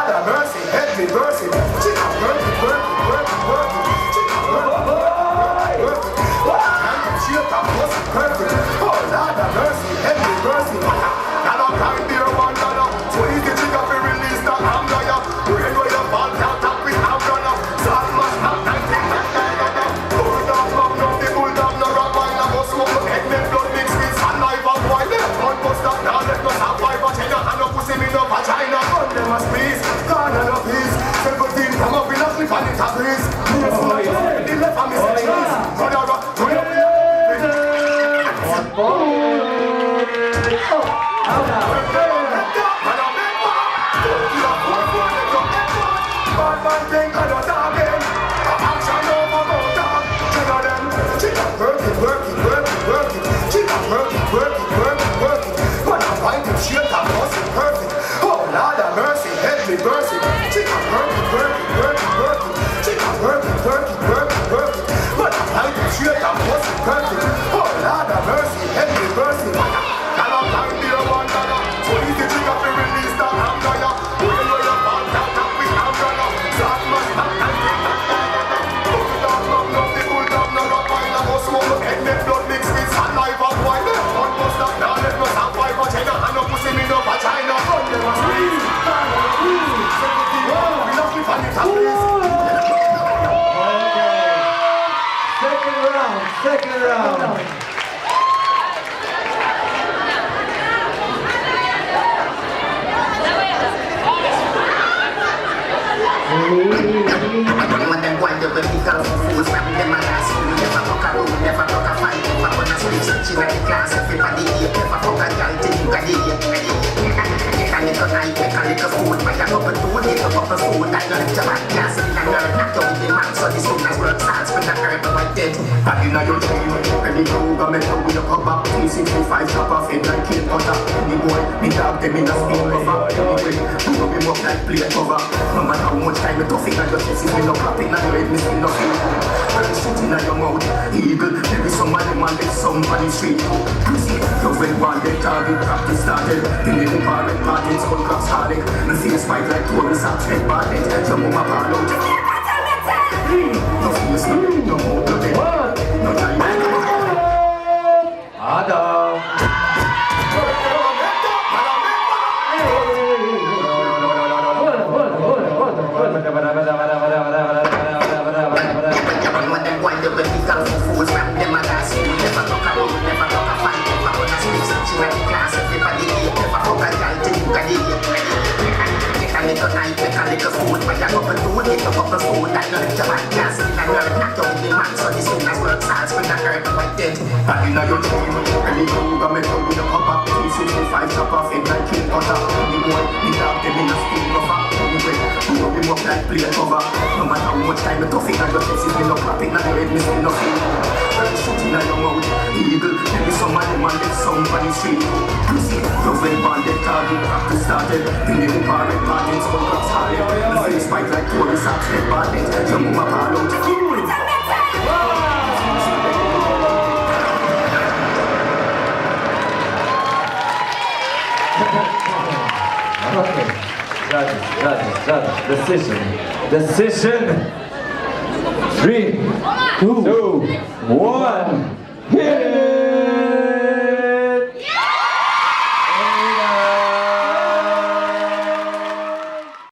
Lord have mercy, heavenly mercy. She got mercy, mercy, mercy, mercy. She got mercy, mercy, mercy. What a kind of shield that was perfect. Oh Lord have mercy, heavenly mercy. Now I'm kind dear one dollar. So easy to get to release that anger. Rain where you fall, can't tap with anger. Salt must have 19. Bulldog, no, the bulldog, no rock wine. I must smoke the head, men blood mixed with saliva. Why them? One must stop now, let us have 5 or 10. And no pussy me no vagina. Gun them a squeeze, gone and a piece. 17 come up in a flip and it a breeze. The left and me say cheese. Brother rock, turn up the mercy. She got working, working, working, working. She got working, working, working, working. But I find it straight and wasn't perfect. Oh Lord have mercy, heavenly mercy. And I'm like the one dollar. So easy to get to release that anger. When you fall down, tap with anger. So I must have 19. Bulldog, no, the bulldog, no rock wine. I must smoke the head, make blood mixed with saliva. Why the one must stop now, let us have 5 or 10. And no pussy me no vagina. Gun them a squeeze. Second round. And in your dream, when the program is up with a cup of 365 chop off in like kill butter. The boy, me dog them in a spin cover. Anyway, you know me up like plate cover. No matter how much time you tough in your chest, if me no clap in your head, me still no feel. When you shit in your mouth, eagle, maybe somebody man let somebody street. You see, you will want the target, practice started. The little parent party, it's called cross hardic. Me feel spike like tourists at straight party. Your mama part out. No feels, no more bloody. No time. Adam. And in your dream, when the program is up with a cup of 365 chop off in like kill butter. The boy, the dog them in a spin cover. Anyway, you know them up like plate cover. No matter how much time you tough in your chest, if me no clap in your head, me still no feel. When you shoot in your mouth, eagle, maybe somebody man let somebody street. You see, you will want the target, practice started. The little parent party, it's called cross hardic. The face fight like tourists at straight party. Your mama part out. Okay, judges, decision. 3, 2, 1.